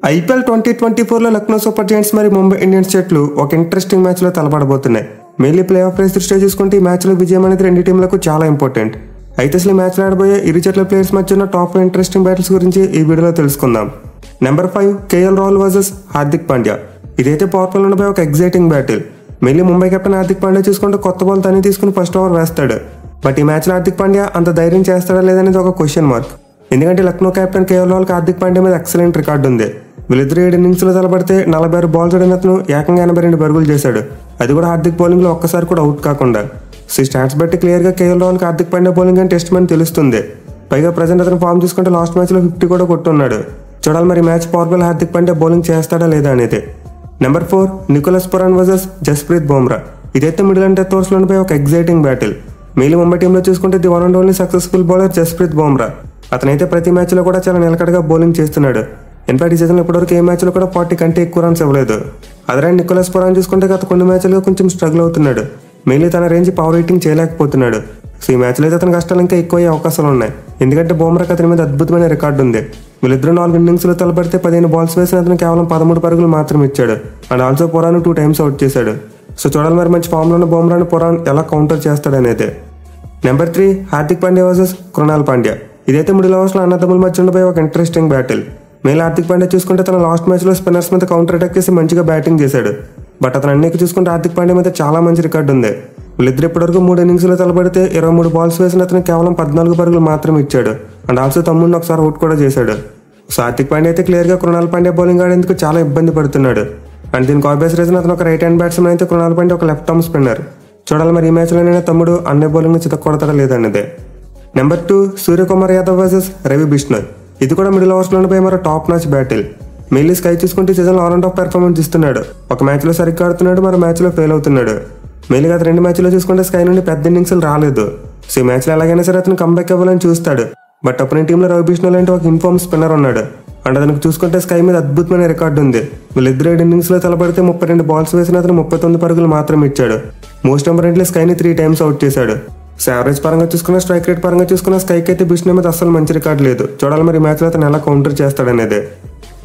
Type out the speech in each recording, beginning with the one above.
IPL 2024లో Lucknow super Giants మరియు Mumbai Indians జట్లు ఒక ఇంట్రెస్టింగ్ మ్యాచ్లో తలపడబోతున్నాయి. మెయిన్లీ ప్లే ఆఫ్ రేస్ దృష్ట్యా చూసుకుంటే ఈ మ్యాచ్లో విజయం అనేది రెండు టీంలకు చాలా ఇంపార్టెంట్. అయితే అసలు ఈ మ్యాచ్లో ఆడబోయే ఇరు జట్ల ప్లేయర్స్ మధ్య ఉన్న టాప్ ఇంట్రెస్టింగ్ బ్యాటిల్స్ గురించి ఈ వీడియోలో తెలుసుకుందాం. Number 5 KL Rahul versus Hardik Pandya. ఇదైతే పవర్ ప్లేలో ఉండబోయే ఒక exciting battle. Mainly Mumbai captain Hardik Pandya చూసుకుంటే కొత్త బాల్ తనే తీసుకుని ఫస్ట్ ఓవర్ వేస్తాడు. బట్ ఈ మ్యాచ్లో హార్దిక్ పాండ్యా అంత ధైర్యం చేస్తాడా లేదనేది ఒక క్వశ్చన్ మార్క్. ఎందుకంటే లక్నో కెప్టెన్ కేఎల్ రాహుల్కి హార్దిక్ పాండ్యా మీద ఎక్సలెంట్ రికార్డు ఉంది. వీళ్ళిద్దరు 7 ఇన్నింగ్స్లో తలపడితే 46 బాల్స్ ఆడిన అతను ఏకంగా 82 పరుగులు చేశాడు. అది కూడా హార్దిక్ బౌలింగ్లో ఒక్కసారి కూడా అవుట్ కాకుండా. సో స్టాట్స్ బట్టి క్లియర్గా కేఎల్ రాహుల్కి హార్దిక్ పాండ్యా బౌలింగ్ అని టెస్ట్ అని తెలుస్తుంది. పైగా ప్రజెంట్ అతను ఫామ్ చూసుకుంటే లాస్ట్ మ్యాచ్లో 50 కూడా కొట్టున్నాడు. చూడాలి మరి మ్యాచ్ పవర్ ప్లేలో హార్దిక్ పాండ్యా బౌలింగ్ చేస్తాడా లేదా అనేది. Number 4 Nicholas Pooran versus Jasprit Bumrah. ఇదైతే మిడిల్ అండ్ డెత్ ఓవర్స్లో ఉండిపోయి ఒక ఎగ్జైటింగ్ బ్యాటిల్. మెయిన్ ముంబై టీంలో చూసుకుంటే the one and only successful bowler Jasprit Bumrah. అతనైతే ప్రతి మ్యాచ్లో కూడా చాలా నిలకడగా బౌలింగ్ చేస్తున్నాడు. ఇన్ఫాక్ట్ ఈ సీజన్లో ఇప్పటివరకు ఏ మ్యాచ్లో కూడా 40 కంటే ఎక్కువ రన్స్ ఇవ్వలేదు. అదే నికోలస్ పురాన్ చూసుకుంటే గత కొన్ని మ్యాచ్లుగా కొంచెం స్ట్రగుల్ అవుతున్నాడు. మెయిన్లీ తన రేంజ్ పవర్ హిట్టింగ్ చేయలేకపోతున్నాడు. సో ఈ మ్యాచ్లో అయితే అతని కష్టాలు ఇంకా ఎక్కువ అయ్యే అవకాశాలు ఉన్నాయి. ఎందుకంటే బుమ్రాకి అతని మీద అద్భుతమైన రికార్డు ఉంది. వీళ్ళిద్దరూ 4 ఇన్నింగ్స్లో తలపడితే 15 బాల్స్ వేసిన అతను కేవలం 13 పరుగులు మాత్రం ఇచ్చాడు. And also Pooran 2 times out చేశాడు. సో చూడాలి మరి మంచి ఫామ్లో ఉన్న బుమ్రాని పురాన్ ఎలా కౌంటర్ చేస్తాడనేది. Number 3 Hardik Pandya versus Krunal Pandya. ఇదైతే మిడిల్ ఓవర్స్లో అన్నదమ్ముల మధ్య ఉండిపోయి ఒక interesting battle. Main Hardik Pandya చూసుకుంటే తన లాస్ట్ మ్యాచ్లో స్పిన్నర్స్ మీద కౌంటర్ అటాక్ చేసి మంచిగా బ్యాటింగ్ చేశాడు. బట్ అతను అన్నికి చూసుకుంటే హార్దిక్ పాండ్యా మీద చాలా మంచి రికార్డు ఉంది. వీళ్ళిద్దరు ఇప్పటివరకు 3 ఇన్నింగ్స్లో తలపడితే 23 బాల్స్ వేసిన అతను కేవలం 14 పరుగులు మాత్రం ఇచ్చాడు. అండ్ ఆల్సో తమ్ముడిని ఒకసారి అవుట్ కూడా చేశాడు. సో హార్దిక్ పాండ్యా అయితే క్లియర్గా కృణాల్ పాండ్యా బౌలింగ్ ఆడేందుకు చాలా ఇబ్బంది పడుతున్నాడు. అండ్ దీనికి ఆబ్వియస్ రీజన్ అతను ఒక రైట్ హ్యాండ్ బ్యాట్స్మెన్ అయితే కృణాల్ పాండ్యా ఒక లెఫ్ట్ ఆర్మ్ స్పిన్నర్. చూడాలి మరి ఈ మ్యాచ్లోనైనా తమ్ముడు అన్నే బౌలింగ్ చితక్కొడతాడా లేదన్నదే. Number 2 Suryakumar Yadav versus Ravi Bishnoi. ఇది కూడా మిడిల్ ఓవర్స్లో పోయి మరో top match battle. Mainly SKY చూసుకుంటే సీజన్లో ఆల్ అవుట్ పెర్ఫార్మెన్స్ ఇస్తున్నాడు. ఒక మ్యాచ్లో సరిగ్గా ఆడుతున్నాడు, మరో మ్యాచ్లో ఫెయిల్ అవుతున్నాడు. మెయిన్గా 2 మ్యాచ్లో చూసుకుంటే స్కై నుండి పెద్ద ఇన్నింగ్స్లు రాలేదు. సో ఈ మ్యాచ్లో ఎలాగైనా సరే అతను కంబ్యాక్ ఇవ్వాలని చూస్తాడు. బట్ అప్పుడు టీంలో రవి బిష్ణోయ్ అంటే ఒక ఇన్ఫార్మ్ స్పిన్నర్ ఉన్నాడు. అండ్ అతనికి చూసుకుంటే స్కై మీద అద్భుతమైన రికార్డు ఉంది. వీళ్ళిద్దరు 7 ఇన్నింగ్స్లో తలపడితే 32 బాల్స్ వేసిన అతను 39 పరుగులు మాత్రం ఇచ్చాడు. మోస్ట్ ఇంపార్టెంట్లీ స్కైని 3 టైమ్స్ అవుట్ చేశాడు. సో యావరేజ్ పరంగా చూసుకున్న స్ట్రైక్ రేట్ పరంగా చూసుకున్న స్కైకి అయితే బిష్ణోయ్ మీద అసలు మంచి రికార్డు లేదు. చూడాలి మరి మ్యాచ్లో అతను ఎలా కౌంటర్ చేస్తాడనేది.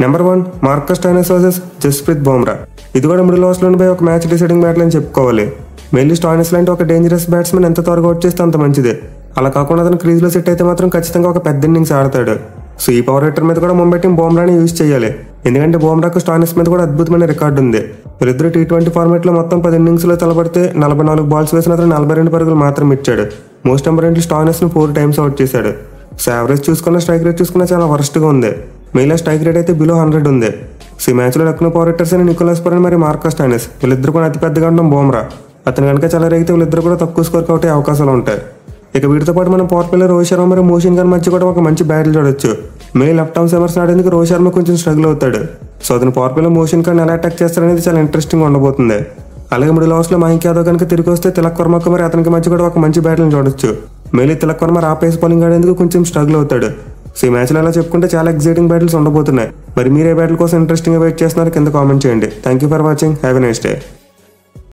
Number 1 Marcus Stoinis versus Jasprit Bumrah. ఇది కూడా మిడిల్ ఓవర్స్లో ఉండిపోయి ఒక మ్యాచ్ డిసైడింగ్ బ్యాటిల్ అని చెప్పుకోవాలి. మెయిన్లీ స్టోయినిస్ లాంటి ఒక డేంజరస్ బ్యాట్స్మెన్ ఎంత త్వరగా అవుట్ చేస్తే అంత మంచిది. అలా కాకుండా అతను క్రీజ్లో సెట్ అయితే మాత్రం ఖచ్చితంగా ఒక పెద్ద ఇన్నింగ్స్ ఆడతాడు. సో ఈ పవర్ హిట్టర్ మీద కూడా ముంబై టీం బుమ్రాని యూజ్ చేయాలి. ఎందుకంటే బుమ్రాకు స్టోయినిస్ మీద కూడా అద్భుతమైన రికార్డు ఉంది. వీళ్ళిద్దరు T20 ఫార్మాట్లో మొత్తం 10 ఇన్నింగ్స్లో తలపడితే 44 బాల్స్ వేసిన అతను 42 పరుగులు మాత్రం ఇచ్చాడు. మోస్ట్ ఇంపార్టెంట్లీ స్టోయినిస్ను 4 టైమ్స్ అవుట్ చేశాడు. సో యావరేజ్ చూసుకున్న స్ట్రైక్ రేట్ చూసుకున్న చాలా వర్స్ట్గా ఉంది. మెయిన్లో స్ట్రైక్ రేట్ అయితే బిలో 100 ఉంది. సో ఈ మ్యాచ్లో లక్నో పవర్ హిట్టర్స్ అని నికోలస్ పురాన్ మరియు మార్కస్ స్టోయినిస్ వీళ్ళిద్దరు కూడా అతిపెద్దగా ఉండడం బుమ్రా. అతను కనుక చాలా రేగితే వీళ్ళిద్దరు కూడా తక్కువ స్కోర్కి అవుట్ అయ్యే అవకాశాలు ఉంటాయి. ఇక వీటితో పాటు మనం పవర్ ప్లేలో రోహిత్ శర్మ మరియు మోషన్ ఖాన్ మధ్య కూడా ఒక మంచి బ్యాటిల్ చూడొచ్చు. మెయిన్ లెఫ్ట్ ఆర్మ్ సెమర్స్ ఆడేందుకు రోహిత్ శర్మ కొంచెం స్ట్రగుల్ అవుతాడు. సో అతను పవర్ ప్లేలో మోషన్ ఖాన్ ఎలా అటాక్ చేస్తారనేది చాలా ఇంట్రెస్టింగ్ ఉండబోతుంది. అలాగే మిడిల్ ఓవర్స్లో మయాంక్ యాదవ్ కనుక తిరిగి వస్తే తిలక్ వర్మకు మరి అతనికి మధ్య కూడా ఒక మంచి బ్యాటిల్ చూడొచ్చు. Mainly Tilak Varma pace bowling ఆడేందుకు కొంచెం స్ట్రగుల్ అవుతాడు. సో ఈ మ్యాచ్లో ఎలా చెప్పుకుంటే చాలా ఎగ్జైటింగ్ బ్యాటిల్స్ ఉండబోతున్నాయి. మరి మీరు ఏ బ్యాటిల్ కోసం ఇంట్రెస్టింగ్గా వెయిట్ చేస్తున్నారు కింద కామెంట్ చేయండి. Thank you for watching. Have a nice day.